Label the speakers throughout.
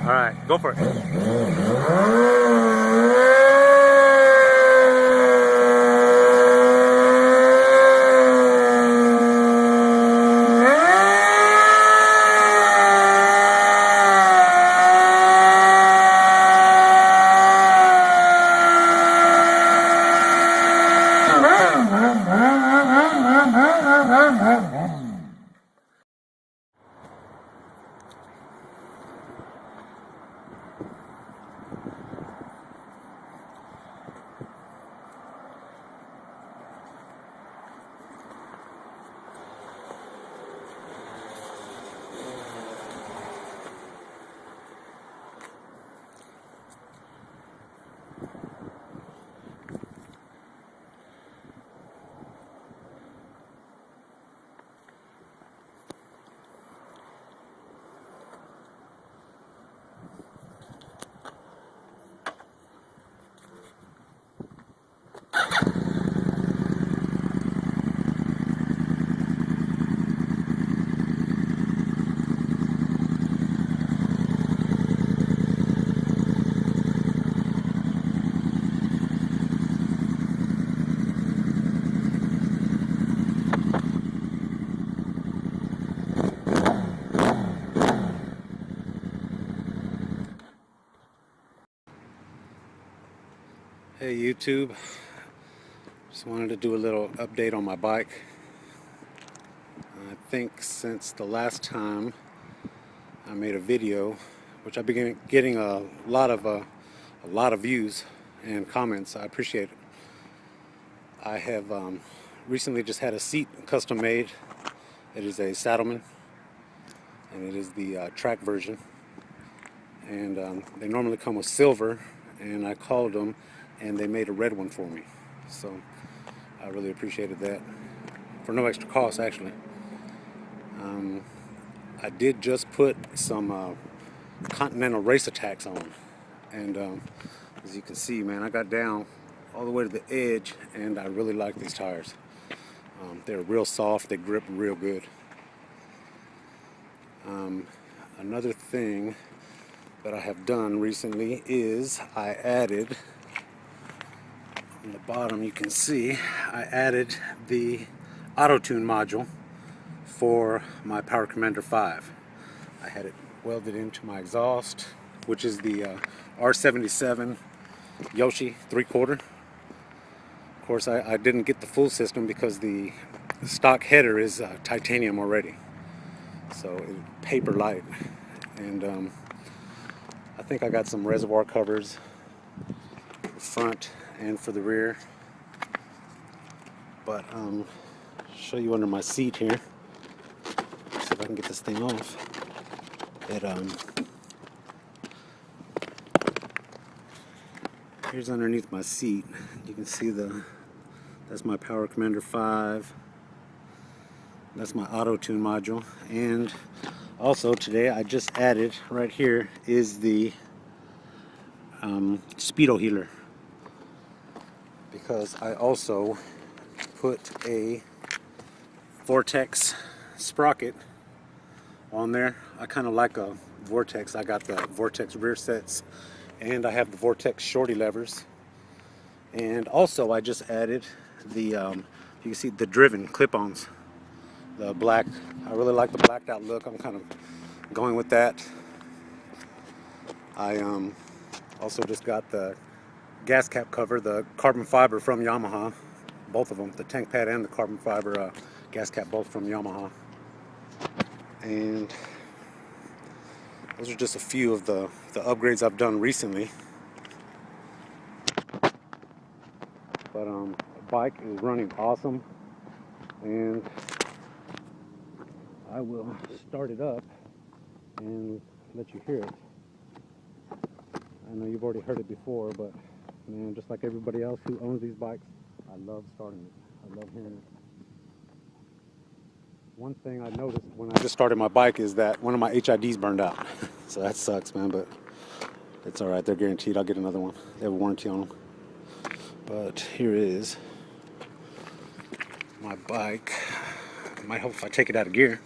Speaker 1: Alright, go for it. Hey YouTube, just wanted to do a little update on my bike. I think since the last time I made a video, which I've been getting a lot of views and comments, I appreciate it. I have recently just had a seat custom made. It is a Saddleman, and it is the track version. And they normally come with silver, and I called them and they made a red one for me, so I really appreciated that, for no extra cost actually. I did just put some Continental race attacks on, and as you can see, man, I got down all the way to the edge, and I really like these tires. They're real soft, they grip real good. Another thing that I have done recently is I added, on the bottom you can see, I added the auto-tune module for my Power Commander 5. I had it welded into my exhaust, which is the R77 Yoshi 3/4. Of course, I didn't get the full system because the stock header is titanium already, so it's paper light. And I think I got some reservoir covers for the front and for the rear, but show you under my seat here. See if I can get this thing off. Here's underneath my seat. You can see that's my Power Commander 5. That's my auto-tune module. And also today I just added, right here is the speedo healer. because I also put a Vortex sprocket on there. I kind of like a Vortex. I got the Vortex rear sets and I have the Vortex shorty levers. And also I just added the, you can see the driven clip-ons. The black, I really like the blacked out look. I'm kind of going with that. I also just got the gas cap cover, the carbon fiber from Yamaha. Both of them, the tank pad and the carbon fiber gas cap, both from Yamaha. And those are just a few of the upgrades I've done recently. But the bike is running awesome, and I will start it up and let you hear it. I know you've already heard it before, but man, just like everybody else who owns these bikes, I love starting it. I love hearing it. One thing I noticed when I just started my bike is that one of my HIDs burned out. So that sucks, man, but it's all right. They're guaranteed. I'll get another one. They have a warranty on them. But here is my bike. It might help if I take it out of gear.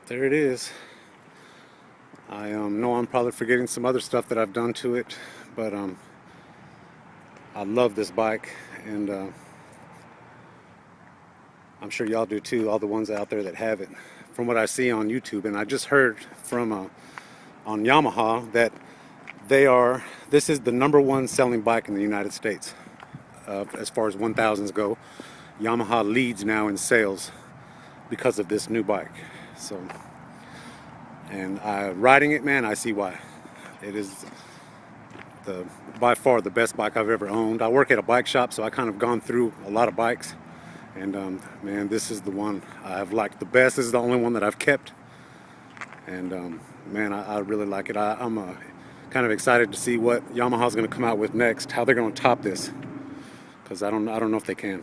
Speaker 1: There it is. I know I'm probably forgetting some other stuff that I've done to it, but I love this bike, and I'm sure y'all do too, all the ones out there that have it. From what I see on YouTube, and I just heard from on Yamaha that this is the #1 selling bike in the United States as far as 1000s go. Yamaha leads now in sales because of this new bike. So, and riding it, man, I see why. It is by far the best bike I've ever owned. I work at a bike shop, so I kind of gone through a lot of bikes, and man, this is the one I've liked the best. This is the only one that I've kept, and man, I really like it. I'm kind of excited to see what Yamaha's going to come out with next, how they're going to top this, because I don't know if they can.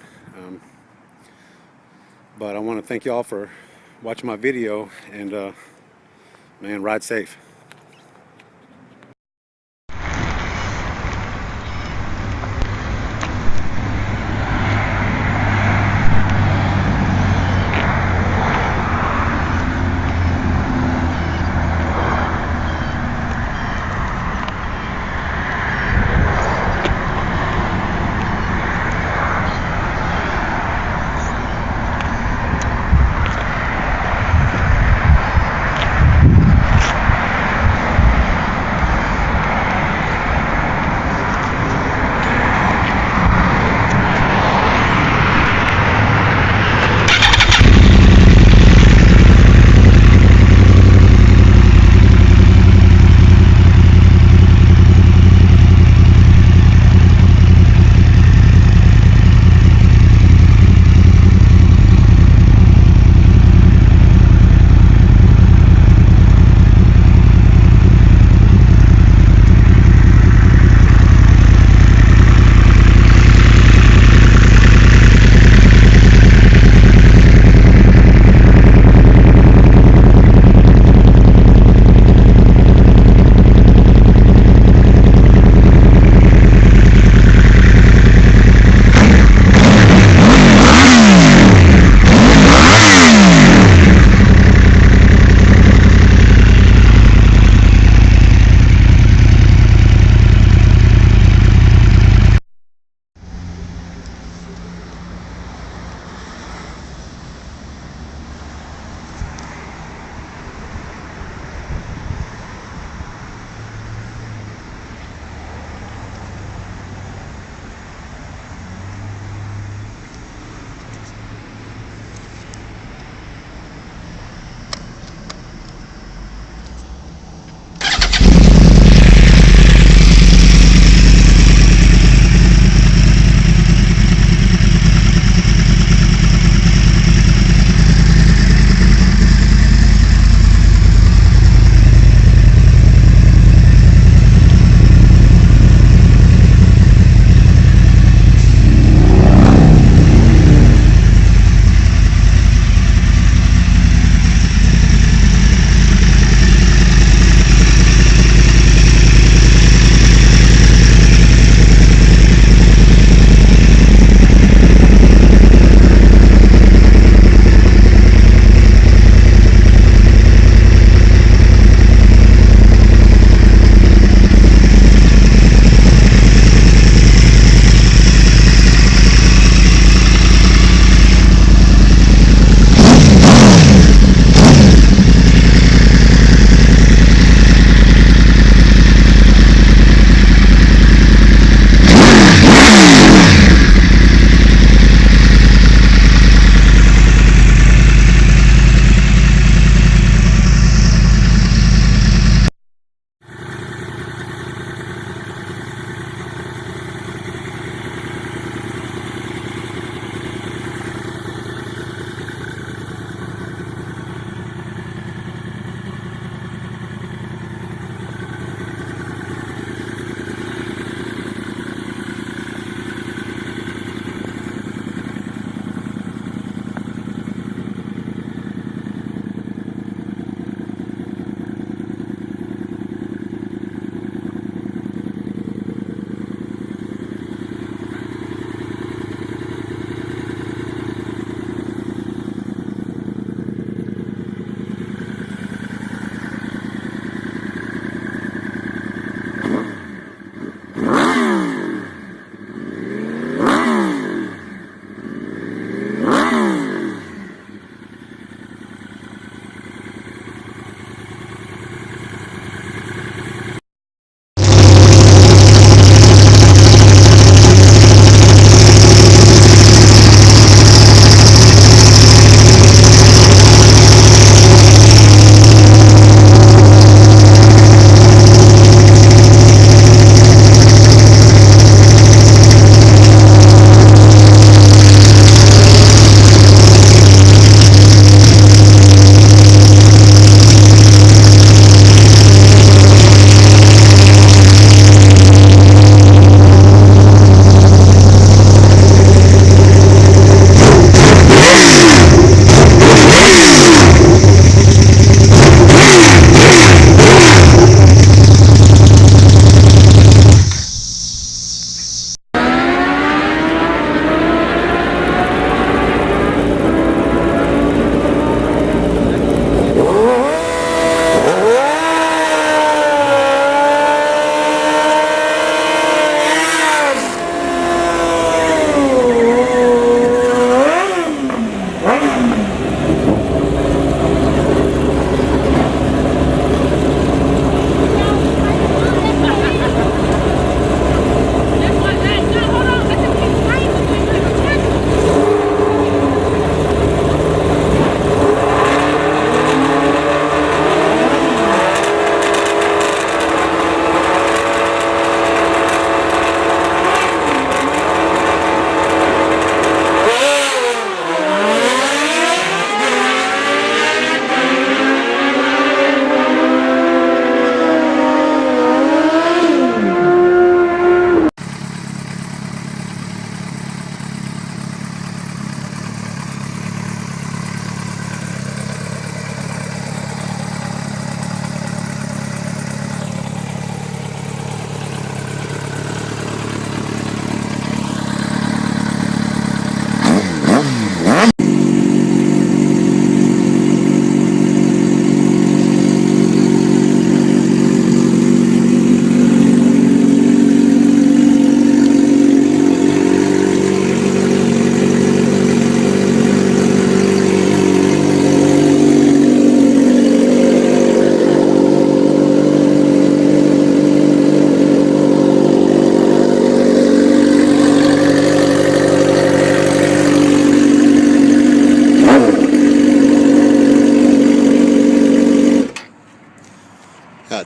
Speaker 1: But I want to thank y'all for watching my video, and man, ride safe.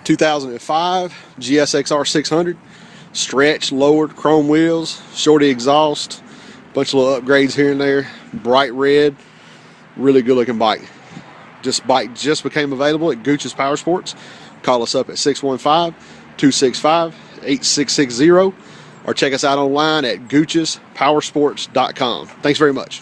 Speaker 2: 2005 GSXR 600, stretched, lowered, chrome wheels, shorty exhaust, bunch of little upgrades here and there, bright red, really good looking bike. This bike just became available at Gooch's Power Sports. Call us up at 615-265-8660 or check us out online at goochespowersports.com. Thanks very much.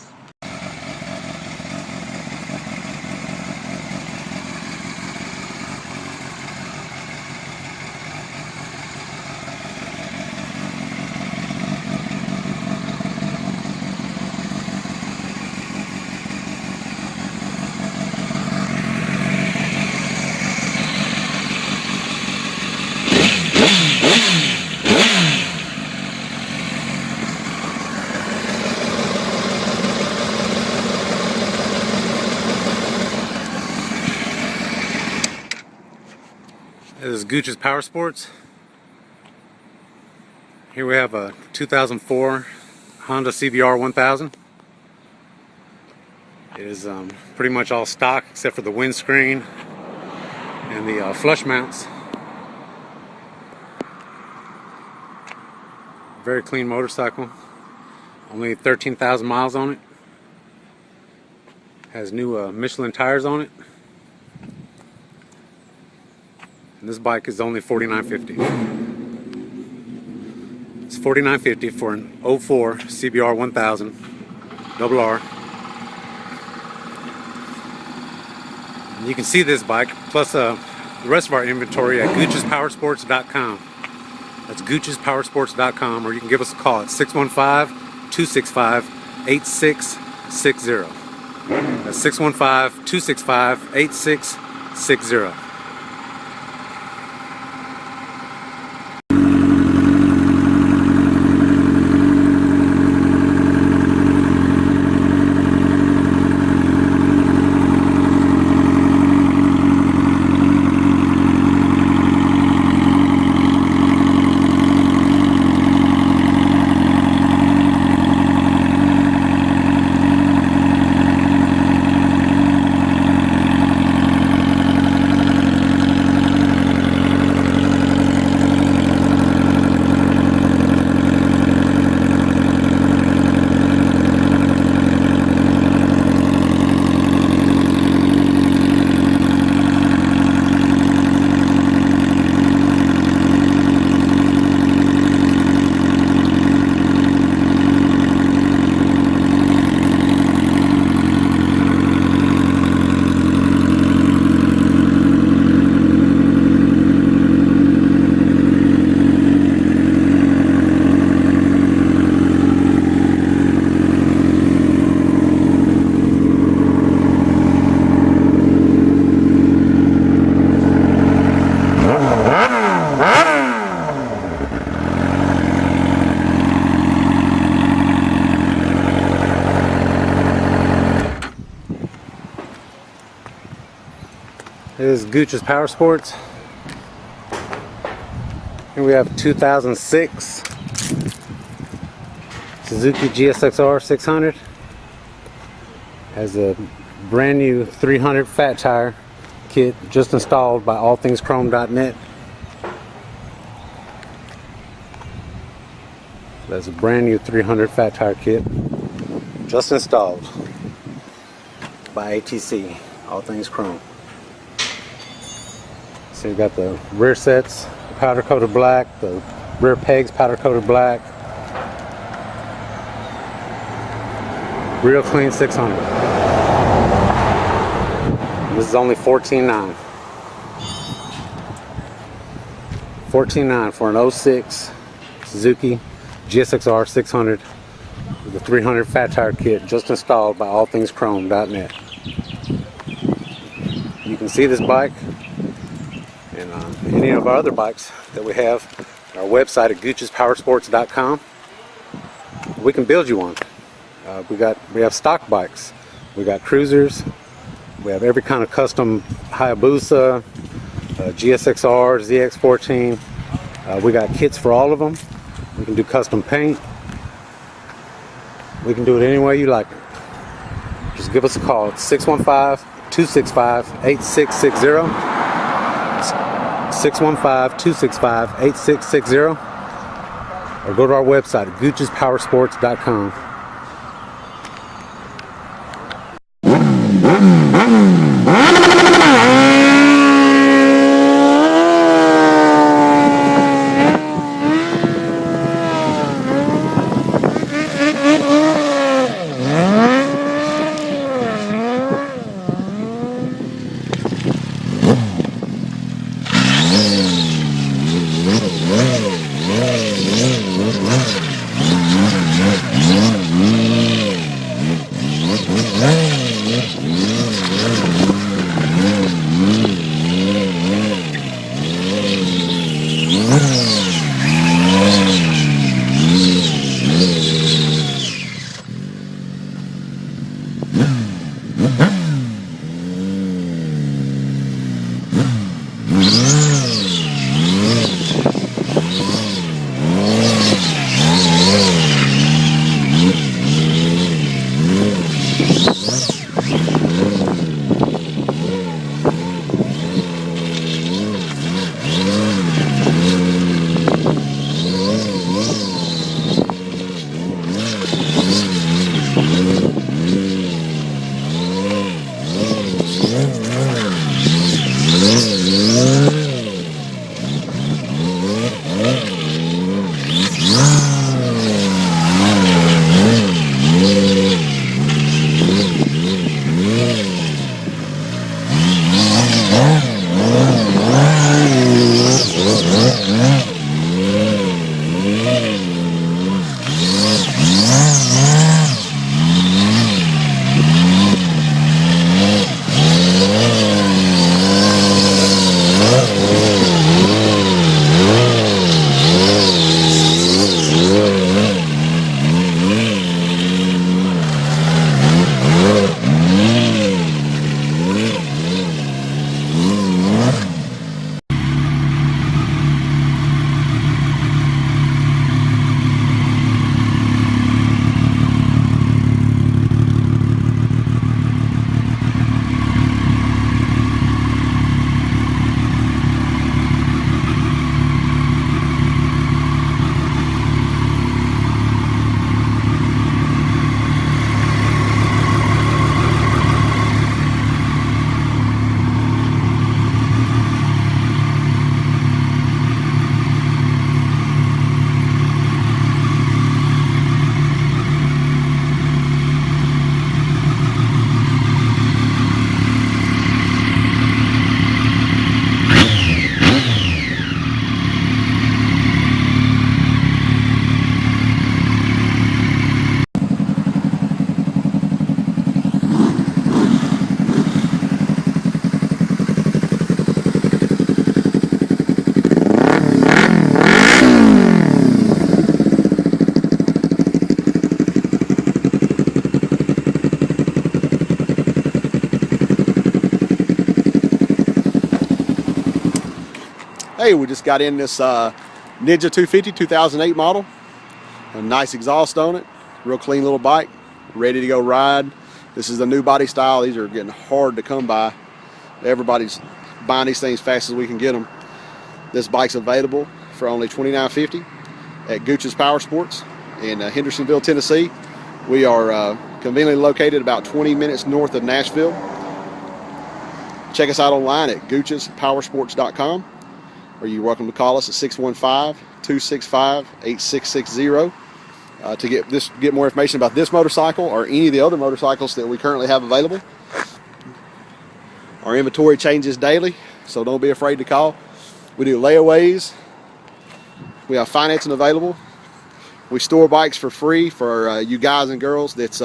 Speaker 1: This is Gooch's Power Sports. Here we have a 2004 Honda CBR 1000. It is pretty much all stock except for the windscreen and the flush mounts. Very clean motorcycle. Only 13,000 miles on it. Has new Michelin tires on it. And this bike is only $49.50. It's $49.50 for an 04 CBR 1000 RR. And you can see this bike plus the rest of our inventory at goochespowersports.com. That's goochespowersports.com, or you can give us a call at 615-265-8660. That's 615-265-8660. This is Gooch's Power Sports. Here we have 2006 Suzuki GSXR 600. Has a brand new 300 fat tire kit just installed by allthingschrome.net. That's a brand new 300 fat tire kit just installed by ATC, All Things Chrome. So you've got the rear sets powder coated black, the rear pegs powder coated black. Real clean 600. This is only $14.9. $14.9 for an 06 Suzuki GSXR 600 with the 300 fat tire kit just installed by allthingschrome.net. You can see this bike and any of our other bikes that we have on our website at goochespowersports.com. We can build you one. We have stock bikes. We got cruisers. We have every kind of custom Hayabusa, GSXR, ZX14. We got kits for all of them. We can do custom paint. We can do it any way you like it. Just give us a call at 615-265-8660. 615-265-8660, or go to our website at goochespowersports.com.
Speaker 2: Hey, we just got in this Ninja 250 2008 model. A nice exhaust on it, real clean little bike, ready to go ride. This is the new body style. These are getting hard to come by. Everybody's buying these things fast as we can get them. This bike's available for only $29.50 at Gooch's Power Sports in Hendersonville, Tennessee. We are conveniently located about 20 minutes north of Nashville. Check us out online at goochespowersports.com, or you're welcome to call us at 615-265-8660 to get more information about this motorcycle or any of the other motorcycles that we currently have available. Our inventory changes daily, so don't be afraid to call. We do layaways. We have financing available. We store bikes for free for you guys and girls that's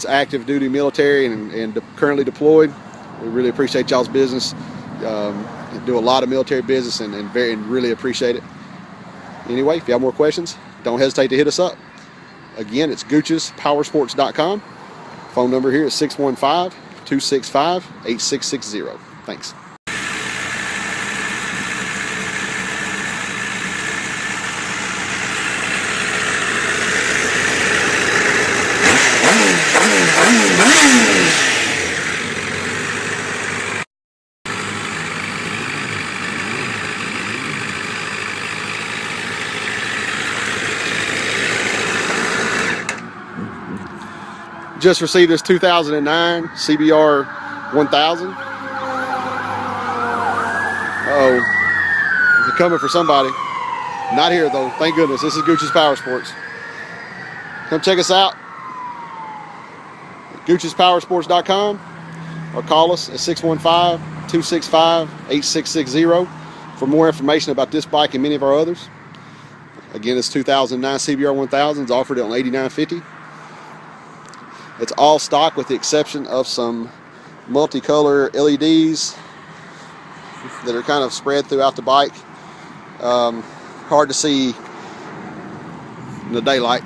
Speaker 2: active duty military and currently deployed. We really appreciate y'all's business. Do a lot of military business and really appreciate it. Anyway, if you have more questions, don't hesitate to hit us up. Again, it's goochespowersports.com. Phone number here is 615-265-8660. Thanks. Just received this 2009 CBR 1000. Uh-oh. Is it coming for somebody? Not here though, thank goodness. This is Gooch's Power Sports. Come check us out at Gooch'sPowersports.com or call us at 615-265-8660 for more information about this bike and many of our others. Again, this 2009 CBR 1000 is offered on $89.50. It's all stock with the exception of some multicolor LEDs that are kind of spread throughout the bike. Hard to see in the daylight.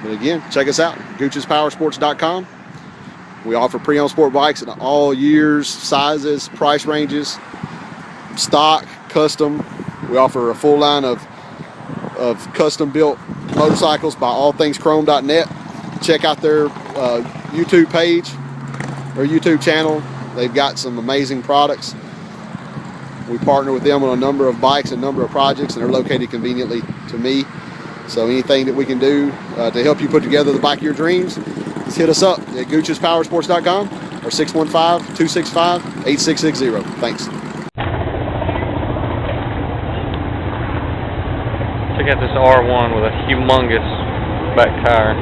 Speaker 2: But again, check us out, Gooch'sPowersports.com. We offer pre-owned sport bikes in all years, sizes, price ranges, stock, custom. We offer a full line of custom-built motorcycles by allthingschrome.net. Check out their YouTube page, their YouTube channel. They've got some amazing products. We partner with them on a number of bikes, a number of projects, and they're located conveniently to me. So anything that we can do to help you put together the bike of your dreams, just hit us up at Gooch'sPowersports.com or 615-265-8660. Thanks.
Speaker 3: Check out this R1 with a humongous back tire.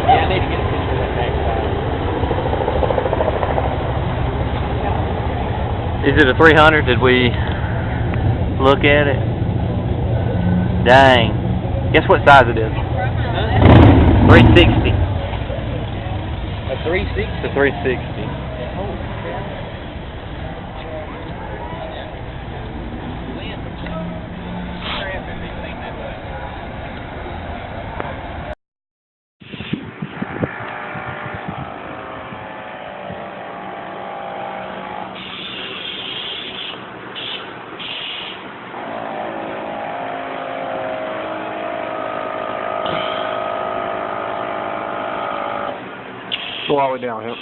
Speaker 4: Yeah, I need to get a picture of that back tire.
Speaker 3: Is it a 300? Did we look at it? Dang. Guess what size it is? 360.
Speaker 4: A 360?
Speaker 3: It's a 360.
Speaker 4: Go all the way down, huh?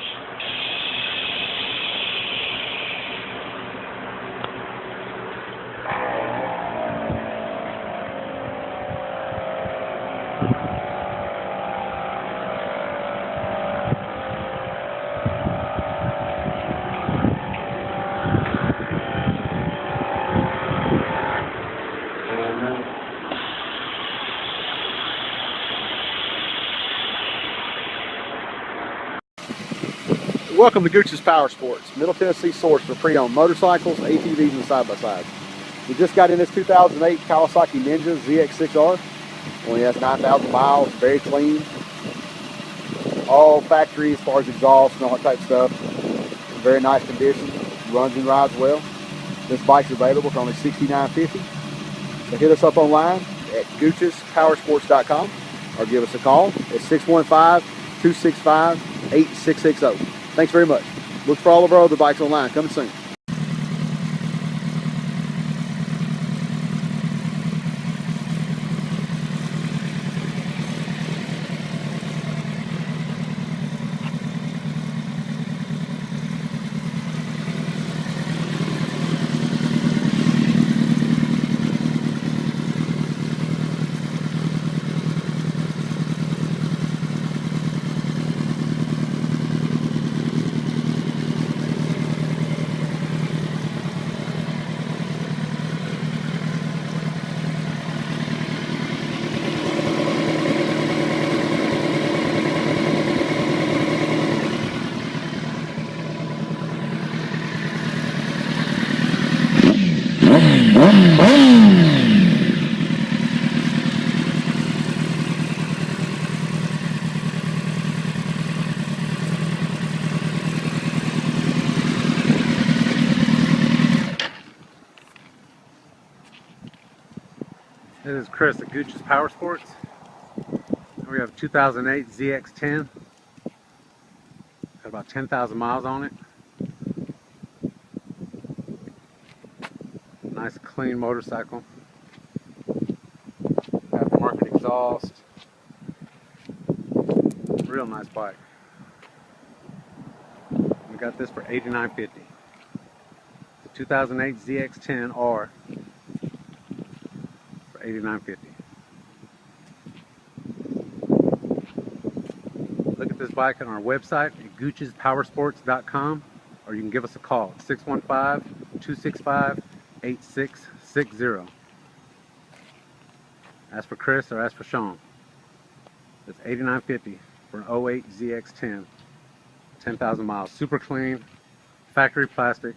Speaker 2: Welcome to Gooch's Power Sports, Middle Tennessee source for pre-owned motorcycles, ATVs, and side-by-sides. We just got in this 2008 Kawasaki Ninja ZX6R. Only has 9,000 miles, very clean. All factory as far as exhaust and all that type of stuff. Very nice condition, runs and rides well. This bike's available for only $69.50. So hit us up online at Gooch'sPowersports.com or give us a call at 615-265-8660. Thanks very much. Look for all of our other bikes online. Coming soon.
Speaker 1: This is Chris at Gooch's Power Sports. We have a 2008 ZX10. Got about 10,000 miles on it. Nice clean motorcycle. Aftermarket exhaust. Real nice bike. We got this for $89.50. The 2008 ZX10R $89.50. Look at this bike on our website at goochespowersports.com, or you can give us a call at 615-265-8660. Ask for Chris or ask for Sean. It's $89.50 for an 08 ZX10, 10,000 miles. Super clean, factory plastic.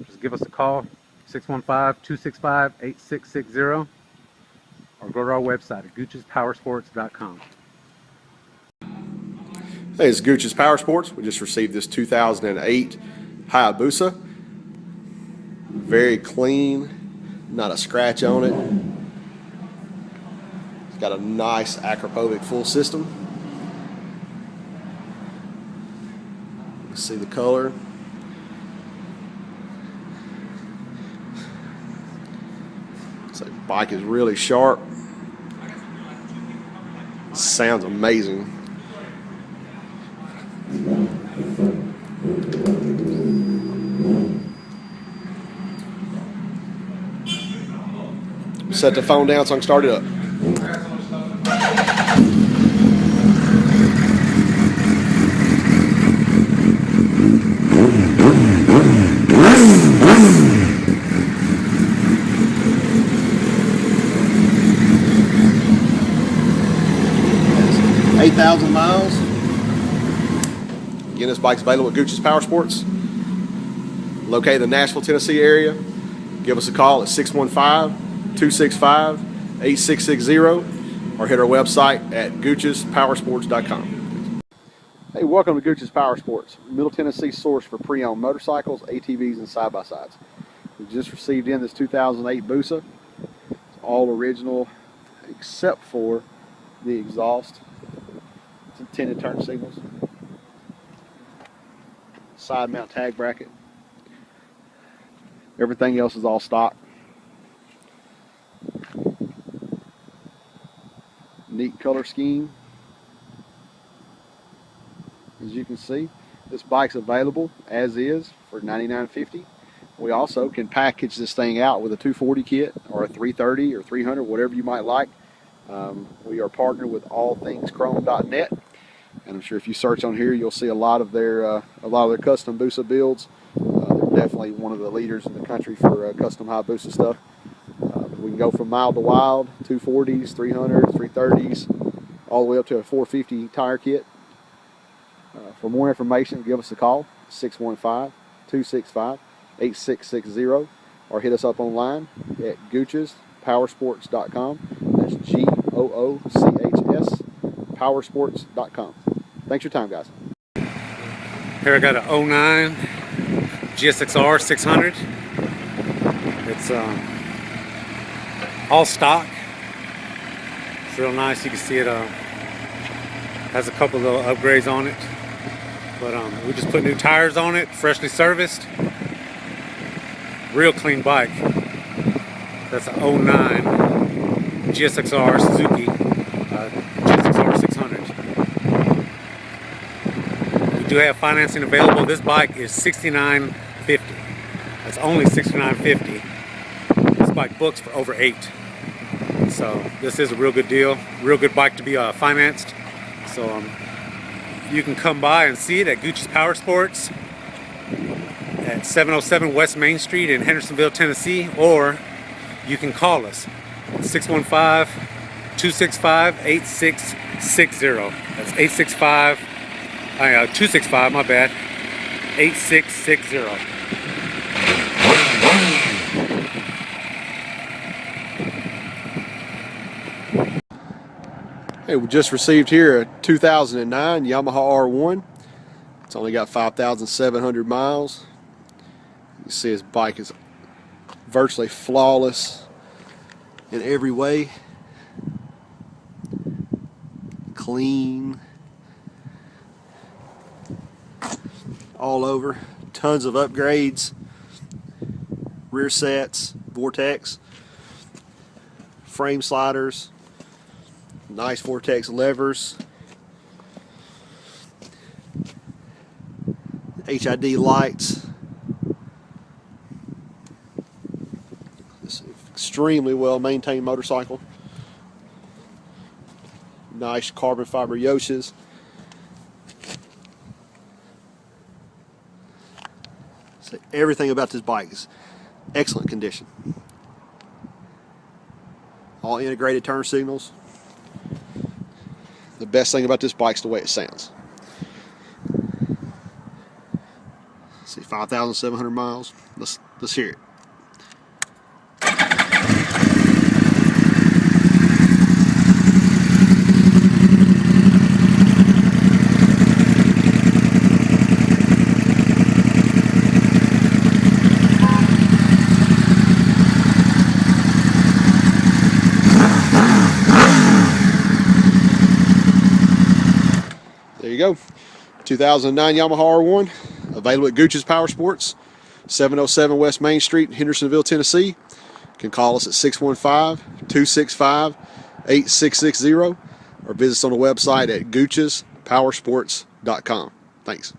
Speaker 1: Just give us a call, 615-265-8660, or go to our website at goochespowersports.com.
Speaker 2: Hey, it's Gooch's Power Sports. We just received this 2008 Hayabusa. Very clean, not a scratch on it. It's got a nice Acropovic full system. You see the color. So the bike is really sharp. Sounds amazing. Set the phone down so I can start it up. That's 8,000 miles. Again, this bike's available at Gooch's Power Sports, located in the Nashville, Tennessee area. Give us a call at 615-265-8660, or hit our website at goochespowersports.com. Hey, welcome to Gooch's Power Sports, Middle Tennessee source for pre-owned motorcycles, ATVs, and side-by-sides. We just received in this 2008 Busa. It's all original except for the exhaust. It's intended turn signals. Side mount tag bracket. Everything else is all stock. Neat color scheme. As you can see, this bike's available as is for $99.50. We also can package this thing out with a 240 kit or a 330 or 300, whatever you might like. We are partnered with allthingschrome.net, and I'm sure if you search on here, you'll see a lot of their custom Busa builds. They're definitely one of the leaders in the country for custom Hayabusa stuff. We can go from mild to wild, 240s, 300s, 330s, all the way up to a 450 tire kit. For more information, give us a call, 615-265-8660, or hit us up online at goochespowersports.com. That's GOOCHS powersports.com. Thanks for your time, guys.
Speaker 1: Here I got an 09 GSXR 600. It's all stock. It's real nice. You can see it has a couple of little upgrades on it. But we just put new tires on it, freshly serviced. Real clean bike. That's an 09 GSXR Suzuki GSXR 600. We do have financing available. This bike is $69.50. That's only $69.50. This bike books for over $8. So this is a real good deal. Real good bike to be financed. So you can come by and see it at Gooch's Power Sports at 707 West Main Street in Hendersonville, Tennessee, or you can call us at 615-265-8660. That's 265, my bad, 8660.
Speaker 2: Hey, we just received here a 2009 Yamaha R1. It's only got 5,700 miles. You see his bike is virtually flawless in every way. Clean. All over. Tons of upgrades. Rear sets, Vortex, frame sliders, nice Vortex levers, HID lights, extremely well maintained motorcycle. Nice carbon fiber yoshis. So everything about this bike is excellent condition. All integrated turn signals. The best thing about this bike is the way it sounds. See, 5,700 miles. Let's hear it. There you go. 2009 Yamaha R1, available at Gooch's Power Sports, 707 West Main Street, Hendersonville, Tennessee. You can call us at 615-265-8660 or visit us on the website at goochespowersports.com. Thanks.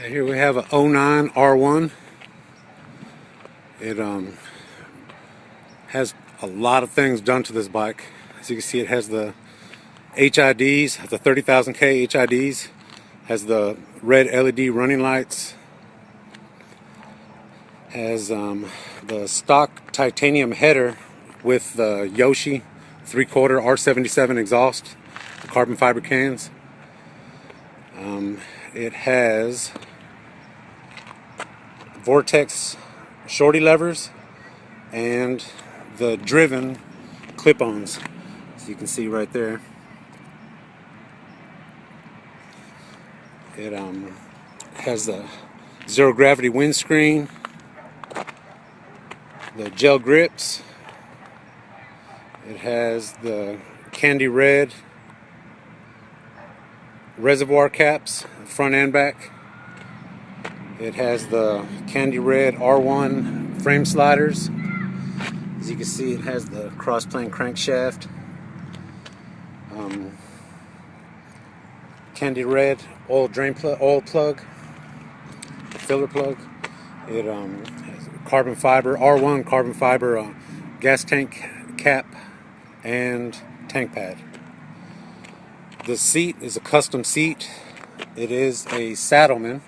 Speaker 1: Here we have a 09 R1. It has a lot of things done to this bike. As you can see, it has the HIDs, the 30,000K HIDs, has the red LED running lights, has the stock titanium header with the Yoshi 3/4 R77 exhaust, the carbon fiber cans. It has Vortex shorty levers and the driven clip-ons, as you can see right there. It has the zero gravity windscreen, the gel grips. It has the candy red reservoir caps, front and back. It has the candy red R1 frame sliders. As you can see, it has the cross-plane crankshaft, candy red oil plug, filler plug. It has carbon fiber R1 carbon fiber gas tank cap and tank pad. The seat is a custom seat. It is a Saddleman,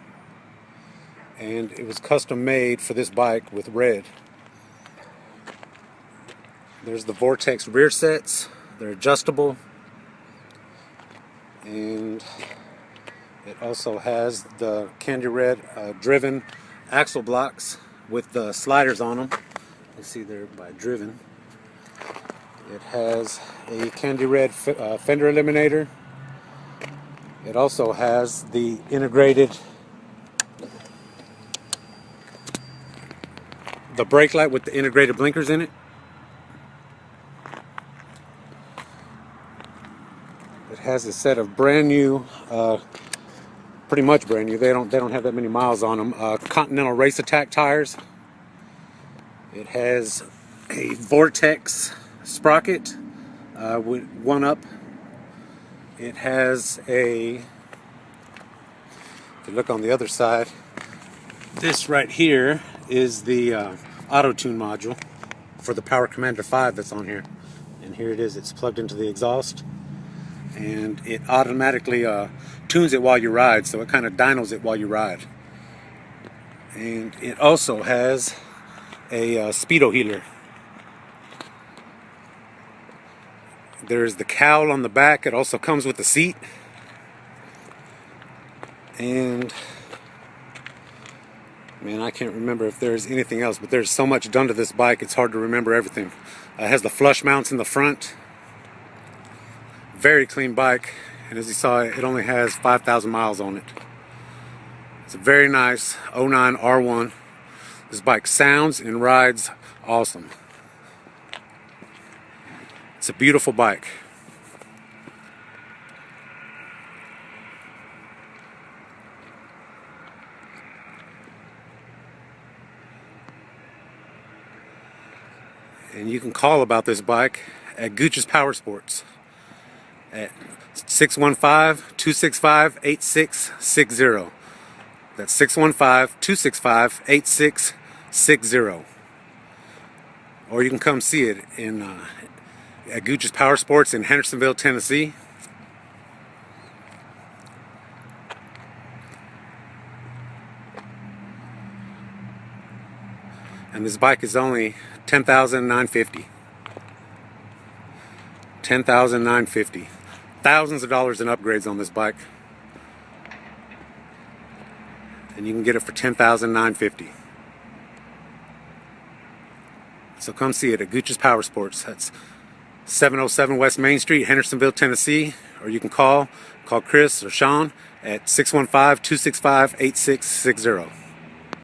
Speaker 1: and it was custom made for this bike with red. There's the Vortex rear sets. They're adjustable, and it also has the candy red driven axle blocks with the sliders on them. You see they're by driven. It has a candy red fender eliminator. It also has the integrated brake light with the integrated blinkers in it. It has a set of brand new, pretty much brand new. They don't have that many miles on them. Continental Race Attack tires. It has a Vortex sprocket with one up. It has a, if you look on the other side, this right here is the auto tune module for the Power Commander 5 that's on here. And here it is, it's plugged into the exhaust, and it automatically tunes it while you ride, so it kind of dynos it while you ride. And it also has a speedo healer. There's the cowl on the back. It also comes with the seat. And man, I can't remember if there's anything else, but there's so much done to this bike, it's hard to remember everything. It has the flush mounts in the front. Very clean bike, and as you saw, it only has 5,000 miles on it. It's a very nice 09 R1. This bike sounds and rides awesome. It's a beautiful bike. And you can call about this bike at Gooch's Power Sports at 615-265-8660. That's 615-265-8660. Or you can come see it at Gooch's Power Sports in Hendersonville, Tennessee. And this bike is only $10,950. $10,950. Thousands of dollars in upgrades on this bike. And you can get it for $10,950. So come see it at Gooch's Power Sports. That's 707 West Main Street, Hendersonville, Tennessee. Or you can call Chris or Sean at 615-265-8660.